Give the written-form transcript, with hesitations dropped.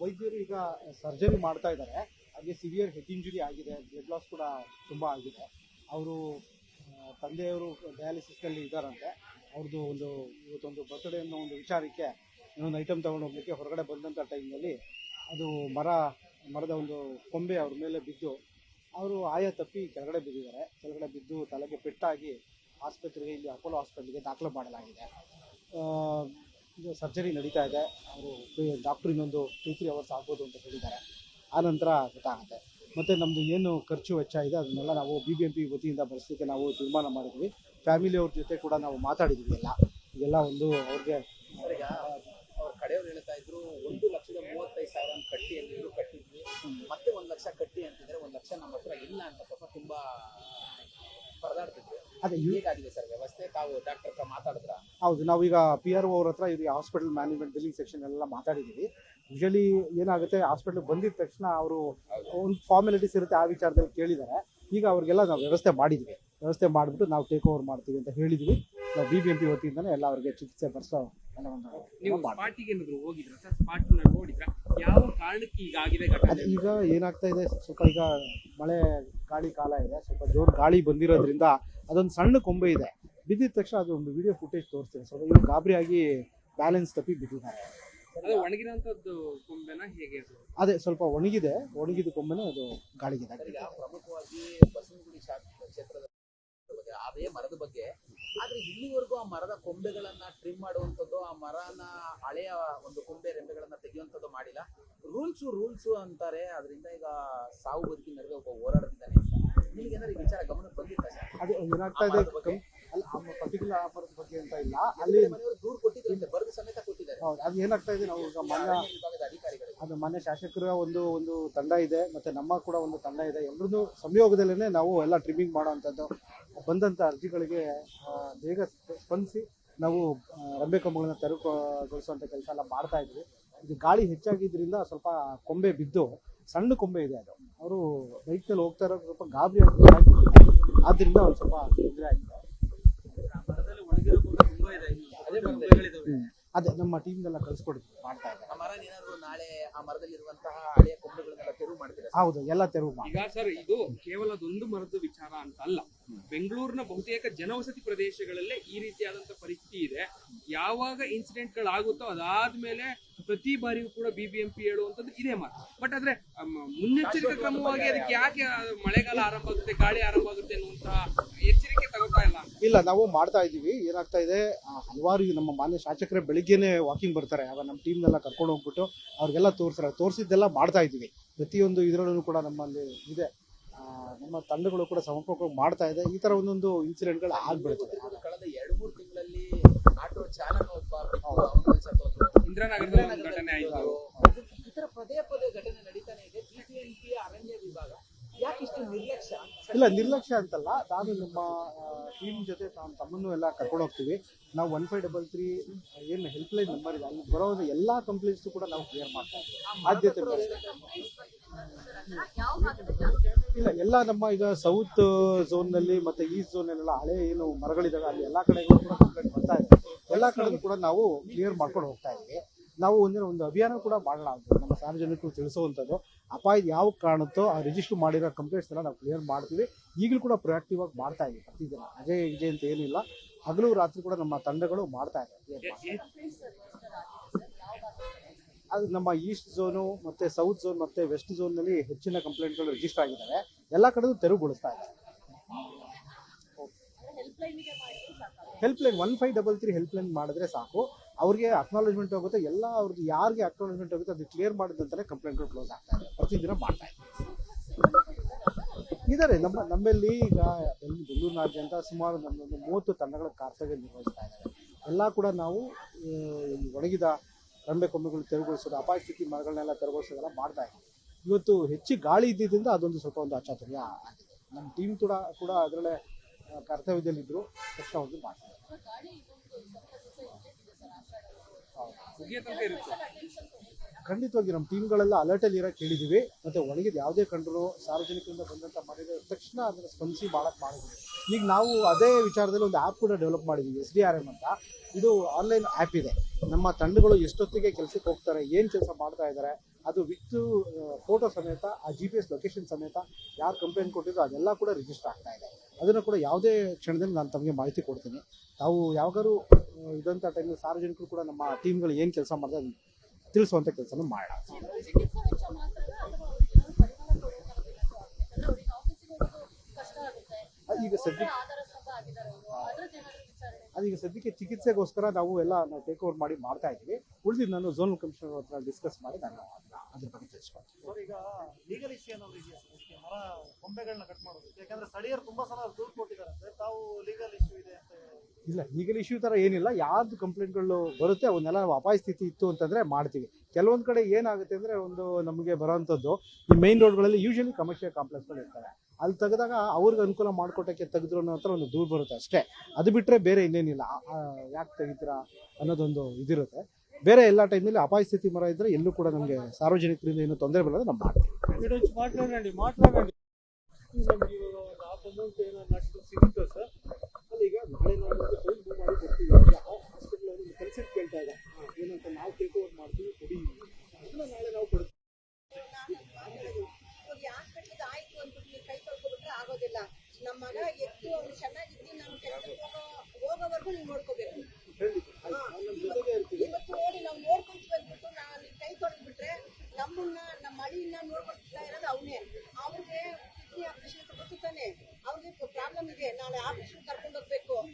ವೈದ್ಯರು ಈಗ ಸರ್ಜರಿ ಮಾಡ್ತಾ ಇದ್ದಾರೆ. ಹಾಗೆ ಸಿವಿಯರ್ ಹೆಡ್ ಇಂಜುರಿ ಆಗಿದೆ, ಬ್ಲಡ್ ಲಾಸ್ ಕೂಡ ತುಂಬ ಆಗಿದೆ. ಅವರು ತಂದೆಯವರು ಡಯಾಲಿಸಿಸ್ನಲ್ಲಿ ಇದ್ದಾರಂತೆ. ಅವ್ರದ್ದು ಇವತ್ತೊಂದು ಬರ್ತ್ಡೇ ಅನ್ನೋ ಒಂದು ವಿಚಾರಕ್ಕೆ ಇನ್ನೊಂದು ಐಟಮ್ ತೊಗೊಂಡು ಹೋಗ್ಲಿಕ್ಕೆ ಹೊರಗಡೆ ಬಂದಂಥ ಟೈಮ್ನಲ್ಲಿ ಅದು ಮರದ ಒಂದು ಕೊಂಬೆ ಅವ್ರ ಮೇಲೆ ಬಿದ್ದು ಅವರು ಆಯ ತಪ್ಪಿ ಕೆಳಗಡೆ ಬಿದ್ದಿದ್ದಾರೆ. ಕೆಳಗಡೆ ಬಿದ್ದು ತಲೆಗೆ ಪೆಟ್ಟಾಗಿ ಆಸ್ಪತ್ರೆಗೆ, ಇಲ್ಲಿ ಅಪೋಲೋ ಹಾಸ್ಪಿಟ್ಲಿಗೆ ದಾಖಲು ಮಾಡಲಾಗಿದೆ. ಇದು ಸರ್ಜರಿ ನಡೀತಾ ಇದೆ. ಅವರು ಡಾಕ್ಟ್ರು ಇನ್ನೊಂದು 2-3 ಅವರ್ಸ್ ಆಗ್ಬೋದು ಅಂತ ಹೇಳಿದ್ದಾರೆ. ಆನಂತರ ಗೊತ್ತಾಗುತ್ತೆ. ಮತ್ತು ನಮ್ಮದು ಏನು ಖರ್ಚು ವೆಚ್ಚ ಇದೆ ಅದನ್ನೆಲ್ಲ ನಾವು BBMP ವತಿಯಿಂದ ಭರಿಸಲಿಕ್ಕೆ ನಾವು ತೀರ್ಮಾನ ಮಾಡಿದ್ವಿ. ಫ್ಯಾಮಿಲಿಯವ್ರ ಜೊತೆ ಕೂಡ ನಾವು ಮಾತಾಡಿದ್ವಿ. ಈಗೆಲ್ಲ ಒಂದು ಅವ್ರಿಗೆ ಅವ್ರ ಕಡೆಯವ್ರು ಹೇಳ್ತಾ ಇದ್ರು 1,35,000 ಕಟ್ಟಿ ಅಂತಿದ್ರು, ಕಟ್ಟಿದ್ವಿ. ಮತ್ತೆ 1 ಲಕ್ಷ ಕಟ್ಟಿ ಅಂತಿದ್ರೆ 1 ಲಕ್ಷ ನಮ್ಮ ಹತ್ರ ಇಲ್ಲ ಅಂತ ಪಾಪ ತುಂಬಾ ಪರದಾಡ್ತಿದ್ರು. ಅದೇ ಹೇಗಾಗಿದೆ ಸರ್ ವ್ಯವಸ್ಥೆ? ತಾವು ಡಾಕ್ಟರ್ ಹತ್ರ ಮಾತಾಡಿದ್ರ? ಹೌದು, ನಾವೀಗ PRO ಅವ್ರ ಹತ್ರ ಇವ್ರಿಗೆ ಹಾಸ್ಪಿಟಲ್ ಮ್ಯಾನೇಜ್ಮೆಂಟ್ ಬಿಲ್ಲಿಂಗ್ ಸೆಕ್ಷನ್ ಎಲ್ಲ ಮಾತಾಡಿದ್ದೀವಿ. ಯೂಶಲಿ ಏನಾಗುತ್ತೆ, ಹಾಸ್ಪಿಟ್ಲಿಗೆ ಬಂದಿದ ತಕ್ಷಣ ಅವರು ಒಂದು ಫಾರ್ಮಾಲಿಟೀಸ್ ಇರುತ್ತೆ, ಆ ವಿಚಾರದಲ್ಲಿ ಕೇಳಿದ್ದಾರೆ. ಈಗ ಅವ್ರಿಗೆಲ್ಲ ನಾವು ವ್ಯವಸ್ಥೆ ಮಾಡಿಬಿಟ್ಟು ನಾವು ಟೇಕ್ ಓವರ್ ಮಾಡ್ತೀವಿ ಅಂತ ಹೇಳಿದ್ವಿ. ನಾವು BBMP ವತಿಯಿಂದನೇ ಎಲ್ಲ ಅವ್ರಿಗೆ ಚಿಕಿತ್ಸೆ ಬರ್ಸೋ ನೀವು ಸ್ಪಾಟಿಗೆ ಏನಾದ್ರು ಹೋಗಿದ್ರಾ ಸರ್? ಸ್ಪಾಟ್ ನೋಡಿದ್ರಾ? ಯಾವ ಕಾರಣಕ್ಕೆ ಈಗ ಆಗಿದೆ ಘಟನೆ? ಈಗ ಏನಾಗ್ತಾ ಇದೆ, ಸ್ವಲ್ಪ ಈಗ ಮಳೆ ಗಾಳಿ ಕಾಲ ಇದೆ, ಸ್ವಲ್ಪ ಜೋರು ಗಾಳಿ ಬಂದಿರೋದ್ರಿಂದ ಅದೊಂದು ಸಣ್ಣ ಕೊಂಬೆ ಇದೆ, ಬಿದ್ದಿದ ತಕ್ಷಣ ಅದು ಒಂದು ವಿಡಿಯೋ ಫುಟೇಜ್ ತೋರಿಸ್ತೀವಿ. ಸ್ವಲ್ಪ ಇವರು ಗಾಬರಿಯಾಗಿ ಬ್ಯಾಲೆನ್ಸ್ ತಪ್ಪಿ ಬಿದ್ದಿದ್ದಾರೆ. ಅದು ಒಣಗಿರೋಂಥದ್ದು ಕೊಂಬೆನ ಹೇಗೆ ಅದು? ಅದೇ ಸ್ವಲ್ಪ ಒಣಗಿದ ಕೊಂಬೆನೇ ಅದು ಗಾಳಿಗಿದೆ. ಈಗ ಪ್ರಮುಖವಾಗಿ ಬಸವನಗುಡಿ ಕ್ಷೇತ್ರದ ಬಗ್ಗೆ, ಅದೇ ಮರದ ಬಗ್ಗೆ, ಆದ್ರೆ ಇಲ್ಲಿವರೆಗೂ ಆ ಮರದ ಕೊಂಬೆಗಳನ್ನ ಟ್ರಿಮ್ ಮಾಡುವಂಥದ್ದು, ಆ ಮರನ ಹಳೆಯ ಒಂದು ಕೊಂಬೆ ರೆಂಬೆಗಳನ್ನ ತೆಗೆಯುವಂಥದ್ದು ಮಾಡಿಲ್ಲ. ರೂಲ್ಸು ಅಂತಾರೆ. ಅದರಿಂದ ಈಗ ಸಾವು ಬದುಕಿನ ನಡುವೆ ಒಬ್ಬ ಹೋರಾಡ್ತಿದ್ದಾನೆ. ನಿಮ್ಗೆ ಏನಾದ್ರು ಈ ವಿಚಾರ ಗಮನಕ್ಕೆ ಬಂದಿತ್ತ ಸರ್? ಅದು ಏನಾಗ್ತಾ ಇದೆ, ಪರ್ಟಿಕ್ಯುಲರ್ ಆ ಮರದ ಬಗ್ಗೆ ಅಂತ ಇಲ್ಲ, ಅಲ್ಲಿ ಮನೆಯವರು ದೂರು ಕೊಟ್ಟಿದ್ರಂತೆ, ಬರೆದು ಸಮೇತ ಕೊಟ್ಟಿದ್ದಾರೆ. ಹೌದು, ಅದು ಏನಾಗ್ತಾ ಇದೆ, ನಾವು ಈಗ ವಿಭಾಗದ ಅಧಿಕಾರಿಗಳು, ಅದು ಮಾನ್ಯ ಶಾಸಕರ ಒಂದು ತಂಡ ಇದೆ, ಮತ್ತೆ ನಮ್ಮ ಕೂಡ ಒಂದು ತಂಡ ಇದೆ. ಎಲ್ಲರೂ ಸಂಯೋಗದಲ್ಲೇ ನಾವು ಎಲ್ಲ ಟ್ರಿಮ್ಮಿಂಗ್ ಮಾಡೋವಂಥದ್ದು, ಬಂದಂಥ ಅರ್ಜಿಗಳಿಗೆ ಬೇಗ ಸ್ಪಂದಿಸಿ ನಾವು ರೆಂಬೆ ಕೊಂಬೆಗಳನ್ನ ತೆರವುಗೊಳಿಸುವಂಥ ಕೆಲಸ ಎಲ್ಲ ಮಾಡ್ತಾ ಇದ್ವಿ. ಇದು ಗಾಳಿ ಹೆಚ್ಚಾಗಿದ್ದರಿಂದ ಸ್ವಲ್ಪ ಕೊಂಬೆ ಬಿದ್ದು, ಸಣ್ಣ ಕೊಂಬೆ ಇದೆ, ಅದು ಅವರು ಬೈಕ್ನಲ್ಲಿ ಹೋಗ್ತಾ ಇರೋ ಸ್ವಲ್ಪ ಗಾಬರಿ ಆದ್ದರಿಂದ ಒಂದು ಸ್ವಲ್ಪ ತೊಂದರೆ ಆಗಿದೆ. ಅದೇ ನಮ್ಮ ಟೀಮ್ಗೆಲ್ಲ ಕಳಿಸ್ಕೊಡ್ತೀವಿ, ಮಾಡ್ತಾ ಇದ್ದಾರೆ. ಆ ಮರ ಏನಾದ್ರು ನಾಳೆ ಆ ಮರದಲ್ಲಿರುವಂತಹ ಹಳೆಯ ಕೊಂಬೆಗಳನ್ನೆಲ್ಲ ತೆರವು ಮಾಡ್ತೀರಾ? ಹೌದು, ಎಲ್ಲ ತೆರವು ಮಾಡಿ. ಈಗ ಸರ್, ಇದು ಕೇವಲ ಅದೊಂದು ಮರದ ವಿಚಾರ ಅಂತ ಅಲ್ಲ. ಬೆಂಗಳೂರಿನ ಬಹುತೇಕ ಜನವಸತಿ ಪ್ರದೇಶಗಳಲ್ಲೇ ಈ ರೀತಿಯಾದಂತ ಪರಿಸ್ಥಿತಿ ಇದೆ. ಯಾವಾಗ ಇನ್ಸಿಡೆಂಟ್ಗಳಾಗುತ್ತೋ ಅದಾದ್ಮೇಲೆ ಪ್ರತಿ ಬಾರಿಯೂ ಕೂಡ BBMP ಹೇಳುವಂಥದ್ದು ಇದೇ ಮಾತು. ಬಟ್ ಆದ್ರೆ ಮುನ್ನೆಚ್ಚರಿಕೆ ಕ್ರಮವಾಗಿ ಅದಕ್ಕೆ ಯಾಕೆ ಮಳೆಗಾಲ ಆರಂಭ ಆಗುತ್ತೆ, ಗಾಳಿ ಆರಂಭ ಆಗುತ್ತೆ ಅನ್ನುವಂತಹ ಎಚ್ಚರಿಕೆ ತಗೋತಾ ಇಲ್ಲ? ನಾವು ಮಾಡ್ತಾ ಇದ್ದೀವಿ. ಏನಾಗ್ತಾ ಇದೆ, ಹಲವಾರು ನಮ್ಮ ಮಾನ್ಯ ಶಾಸಕರೇ ಬೆಳಿಗ್ಗೆನೆ ವಾಕಿಂಗ್ ಬರ್ತಾರೆ. ಆಗ ನಮ್ಮ ಟೀಮ್ನೆಲ್ಲ ಕರ್ಕೊಂಡು ಹೋಗ್ಬಿಟ್ಟು ಅವ್ರಿಗೆಲ್ಲ ತೋರಿಸಿದ್ದೆಲ್ಲ ಮಾಡ್ತಾ ಇದ್ದೀವಿ. ಪ್ರತಿಯೊಂದು ಇದರಲ್ಲೂ ಕೂಡ ನಮ್ಮಲ್ಲಿ ಇದೆ, ನಮ್ಮ ತಂಡಗಳು ಕೂಡ ಸಮರ್ಪಕವಾಗಿ ಮಾಡ್ತಾ ಇದೆ. ಈ ತರ ಒಂದೊಂದು ಇನ್ಸಿಡೆಂಟ್ಗಳು ಆಗ್ಬಿಡುತ್ತದೆ. ಕಳೆದ 2-3 ತಿಂಗಳಲ್ಲಿ ಆಟೋ ಚಾಲಕ ಒಬ್ಬ ಇಂದ್ರಾನಗರದ ಘಟನೆ ಆಯಿತು. ಈ ತರ ಪದೇ ಘಟನೆ ನಡೀತಾನೆ ಇದೆ. BBMP ಅರಣ್ಯ ವಿಭಾಗ ಯಾಕೆ ಇಷ್ಟು ನಿರ್ಲಕ್ಷ್ಯ? ಇಲ್ಲ, ನಿರ್ಲಕ್ಷ್ಯ ಅಂತಲ್ಲ. ನಾನು ನಮ್ಮ ಟೀಮ್ ಜೊತೆ ತಮ್ಮನ್ನು ಎಲ್ಲ ಕರ್ಕೊಂಡು ಹೋಗ್ತೀವಿ. ನಾವು 1533 ಏನು ಹೆಲ್ಪ್ಲೈನ್ ನಂಬರ್ ಇದೆ, ಅಲ್ಲಿ ಬರೋ ಎಲ್ಲ ಕಂಪ್ಲೇಂಟ್ಸು ಕೂಡ ನಾವು ಕ್ಲಿಯರ್ ಮಾಡ್ತಾ ಇದ್ದೀವಿ. ಆದ್ಯತೆ ಇಲ್ಲ, ಎಲ್ಲ ನಮ್ಮ ಈಗ ಸೌತ್ ಝೋನ್ನಲ್ಲಿ ಮತ್ತು ಈಸ್ಟ್ ಝೋನಲ್ಲೆಲ್ಲ ಹಳೆ ಏನು ಮರಗಳಿದ್ದಾವೆ, ಅಲ್ಲಿ ಎಲ್ಲ ಕಡೆಗಳು ಕೂಡ ಕಂಪ್ಲೇಂಟ್ ಬರ್ತಾ ಇದೆ. ಎಲ್ಲ ಕಡೆಗೂ ಕೂಡ ನಾವು ಕ್ಲಿಯರ್ ಮಾಡ್ಕೊಂಡು ಹೋಗ್ತಾ ಇದ್ದೀವಿ. ನಾವು ಒಂದು ಅಭಿಯಾನ ಕೂಡ ಮಾಡೋಣ ಅಂತ ನಮ್ಮ ಸಾರ್ವಜನಿಕರು ತಿಳಿಸುವಂಥದ್ದು. ಅಪಾಯದ ಯಾವ ಕಾರಣತ್ತೋ ಆ ರಿಜಿಸ್ಟರ್ ಮಾಡಿರೋ ಕಂಪ್ಲೇಂಟ್ಸ್ ಎಲ್ಲ ನಾವು ಕ್ಲಿಯರ್ ಮಾಡ್ತೀವಿ. ಈಗಲೂ ಕೂಡ ಪ್ರೊಯಾಕ್ಟಿವ್ ಆಗಿ ಮಾಡ್ತಾ ಇದ್ದೀವಿ. ಪ್ರತಿದಿನ ಅಜಯ್ ಅಂತ ಏನಿಲ್ಲ, ಹಗಲು ರಾತ್ರಿ ಕೂಡ ನಮ್ಮ ತಂಡಗಳು ಮಾಡ್ತಾ ಇದ್ದಾರೆ. ಅದು ನಮ್ಮ ಈಸ್ಟ್ ಝೋನು ಮತ್ತು ಸೌತ್ ಝೋನ್ ಮತ್ತು ವೆಸ್ಟ್ ಝೋನ್ನಲ್ಲಿ ಹೆಚ್ಚಿನ ಕಂಪ್ಲೇಂಟ್ಗಳು ರಿಜಿಸ್ಟರ್ ಆಗಿದ್ದಾವೆ. ಎಲ್ಲ ಕಡೆಗೂ ತೆರವುಗೊಳಿಸ್ತಾ ಇದ್ದಾರೆ. ಹೆಲ್ಪ್ಲೈನ್ 1533 ಹೆಲ್ಪ್ಲೈನ್ ಮಾಡಿದ್ರೆ ಸಾಕು, ಅವ್ರಿಗೆ ಅಕ್ನಾಲೇಜ್ಮೆಂಟ್ ಹೋಗುತ್ತೆ. ಎಲ್ಲ ಅವ್ರದ್ದು ಯಾರಿಗೆ ಅಕ್ನಾಲೇಜ್ಮೆಂಟ್ ಹೋಗುತ್ತೆ ಅದು ಕ್ಲಿಯರ್ ಮಾಡಿದಂತಾನೆ ಕಂಪ್ಲೇಂಟ್ಗಳು ಕ್ಲೋಸ್ ಆಗ್ತಾ ಇದೆ. ಪ್ರತಿದಿನ ಮಾಡ್ತಾ ಇದ್ದಾರೆ. ನಮ್ಮಲ್ಲಿ ಈಗ ಬೆಂಗಳೂರಿನಾದ್ಯಂತ ಸುಮಾರು ನಮ್ಮೊಂದು 30 ತಂಡಗಳ ಕರ್ತವ್ಯ ನಿರ್ವಹಿಸ್ತಾ ಇದ್ದಾರೆ. ಎಲ್ಲ ಕೂಡ ನಾವು ಒಣಗಿದ ರೆಂಬೆ ಕೊಂಬೆಗಳು ತೆರವುಗೊಳಿಸೋದು, ಅಪಾಯ ಸ್ಥಿತಿ ಮರಗಳನ್ನೆಲ್ಲ ತೆರವುಗೊಳಿಸೋದೆಲ್ಲ ಮಾಡ್ತಾ ಇದ್ದೀವಿ. ಇವತ್ತು ಹೆಚ್ಚು ಗಾಳಿ ಇದ್ದಿದ್ದರಿಂದ ಅದೊಂದು ಸ್ವಲ್ಪ ಒಂದು ಅಚಾತುರ್ಯ ಆಗಿದೆ. ನಮ್ಮ ಟೀಮ್ ಕೂಡ ಅದರಲ್ಲೇ ಕರ್ತವ್ಯದಲ್ಲಿದ್ದರು, ತಕ್ಷಣ ಒಂದು ಮಾಡ್ತಾರೆ. ಖಂಡಿತವಾಗಿ ನಮ್ಮ ಟೀಮ್ಗಳೆಲ್ಲ ಅಲರ್ಟಲ್ಲಿ ಇರೋಕೆ ಹೇಳಿದ್ದೀವಿ. ಮತ್ತು ಒಣಗಿದ ಯಾವುದೇ ಕಂಡ್ರು ಸಾರ್ವಜನಿಕರಿಂದ ಬಂದಂಥ ಮಾಡಿದ ತಕ್ಷಣ ಅದನ್ನು ಸ್ಪಂದಿಸಿ ಮಾಡಿದ್ದೀವಿ. ಈಗ ನಾವು ಅದೇ ವಿಚಾರದಲ್ಲಿ ಒಂದು ಆ್ಯಪ್ ಕೂಡ ಡೆವಲಪ್ ಮಾಡಿದ್ದೀವಿ, SDRM ಅಂತ. ಇದು ಆನ್ಲೈನ್ ಆ್ಯಪ್ ಇದೆ. ನಮ್ಮ ತಂಡಗಳು ಎಷ್ಟೊತ್ತಿಗೆ ಕೆಲಸಕ್ಕೆ ಹೋಗ್ತಾರೆ, ಏನು ಕೆಲಸ ಮಾಡ್ತಾ ಇದ್ದಾರೆ, ಅದು ವಿತ್ ಫೋಟೋ ಸಮೇತ ಆ GPS ಲೊಕೇಶನ್ ಸಮೇತ ಯಾರು ಕಂಪ್ಲೇಂಟ್ ಕೊಟ್ಟಿದ್ರು ಅದೆಲ್ಲ ಕೂಡ ರಿಜಿಸ್ಟರ್ ಆಗ್ತಾ ಇದೆ. ಅದನ್ನು ಕೂಡ ಯಾವುದೇ ಕ್ಷಣದಲ್ಲಿ ನಾನು ತಮಗೆ ಮಾಹಿತಿ ಕೊಡ್ತೀನಿ. ತಾವು ಯಾವಾಗಾರು ಇದಂಥ ಟೈಮಲ್ಲಿ ಸಾರ್ವಜನಿಕರು ಕೂಡ ನಮ್ಮ ಟೀಮ್ಗಳು ಏನು ಕೆಲಸ ಮಾಡಿದೆ ಅದನ್ನು ತಿಳಿಸುವಂಥ ಕೆಲಸನೂ ಮಾಡೋಣ. ಅದೀಗ ಸದ್ಯಕ್ಕೆ ಚಿಕಿತ್ಸೆಗೋಸ್ಕರ ನಾವು ಟೇಕ್ ಓವರ್ ಮಾಡಿ ಮಾಡ್ತಾ ಇದ್ದೀವಿ. ಉಳಿದಿದ್ದು ನಾನು ಝೋನಲ್ ಕಮಿಷನರ್ ಹತ್ರ ಡಿಸ್ಕಸ್ ಮಾಡಿ ನಾನು ಅದ್ರ ಬಗ್ಗೆ ತಿಳಿಸ್ಕೊಡ್ತೀನಿ. ಸರ್, ಈಗ ಲೀಗಲ್ ಇಶ್ಯೂ ಏನಾದ್ರು ಇದೆಯಾ ಸರ್ ಇದಕ್ಕೆ ಮರ ಕೊಂಬೆಗಳನ್ನ ಕಟ್ ಮಾಡೋದು? ಯಾಕಂದ್ರೆ ಸ್ಥಳೀಯರು ತುಂಬಾ ಸಲ ದೂರು ಕೊಟ್ಟಿದ್ದಾರೆ, ತಾವು ಲೀಗಲ್ ಇಶ್ಯೂ ಇದೆ ಅಂತ. ಇಲ್ಲ, ಲೀಗಲ್ ಇಶ್ಯೂ ಥರ ಏನಿಲ್ಲ. ಯಾವ್ದು ಕಂಪ್ಲೇಂಟ್ಗಳು ಬರುತ್ತೆ ಅವನ್ನೆಲ್ಲ ಅಪಾಯ ಸ್ಥಿತಿ ಇತ್ತು ಅಂತಂದರೆ ಮಾಡ್ತೀವಿ. ಕೆಲವೊಂದು ಕಡೆ ಏನಾಗುತ್ತೆ ಅಂದರೆ ನಮಗೆ ಬರೋವಂಥದ್ದು ಈ ಮೈನ್ ರೋಡ್ಗಳಲ್ಲಿ ಯೂಶಲಿ ಕಮರ್ಷಿಯಲ್ ಕಾಂಪ್ಲೆಕ್ಸ್ಗಳು ಇರ್ತವೆ. ಅಲ್ಲಿ ತೆಗೆದಾಗ ಅವ್ರಿಗೆ ಅನುಕೂಲ ಮಾಡಿಕೊಟ್ಟಕ್ಕೆ ತೆಗೆದ್ರು ಅನ್ನೋ ಹತ್ರ ಒಂದು ದೂರು ಬರುತ್ತೆ ಅಷ್ಟೇ. ಅದು ಬಿಟ್ಟರೆ ಬೇರೆ ಇನ್ನೇನಿಲ್ಲ. ಯಾಕೆ ತೆಗಿತೀರಾ ಅನ್ನೋದೊಂದು ಇದಿರುತ್ತೆ. ಬೇರೆ ಎಲ್ಲ ಟೈಮ್ನಲ್ಲಿ ಅಪಾಯ ಸ್ಥಿತಿ ಮರ ಇದ್ದರೆ ಎಲ್ಲೂ ಕೂಡ ನಮಗೆ ಸಾರ್ವಜನಿಕರಿಂದ ಏನು ತೊಂದರೆ ಬರೋದು ನಾವು ಮಾಡ್ತೀವಿ. ಮಾತಾಡಂడి ನಮ್ಗೆ ಇವಾಗ ಒಂದು ಅಮೌಂಟ್ ಏನೋ ನೆಕ್ಸ್ಟ್ ಸಿಗುತ್ತೆ ಸರ್. ಈಗ ನಾಳೆ ನಾವು ಫೈಲ್ ಮೂವ್ ಮಾಡಿ ಕೊಡ್ತೀವಿ. ಹಾಸ್ಪಿಟಲ್ ಅವ್ರಿಗೆ ಕನ್ಸೆಪ್ಟ್ ಕೇಳ್ತಾ ಇದೆ ಏನಂತ ನಾವು ಟೇಕ್ ಓವರ್ ಮಾಡ್ತೀವಿ ಕೊಡಿ ಅದನ್ನ ನಾಳೆ ನಾವು ಕೊಡ್ತೀವಿ. ಹಾಸ್ಪಿಟ್ಲಿಗೆ ಆಯ್ತು ಅಂದ್ಬಿಟ್ಟು ನೀವು ಕೈ ತೊಳ್ಕೊಬಿಟ್ರೆ ಆಗೋದಿಲ್ಲ. ನಮ್ಮ ಮಗ ಎತ್ತು ಅವ್ನು ಚೆನ್ನಾಗಿದ್ದು ನಾವು ಕೆಲಸಕ್ಕೆ ಹೋಗೋವರೆಗೂ ನೀವು ನೋಡ್ಕೋಬೇಕು.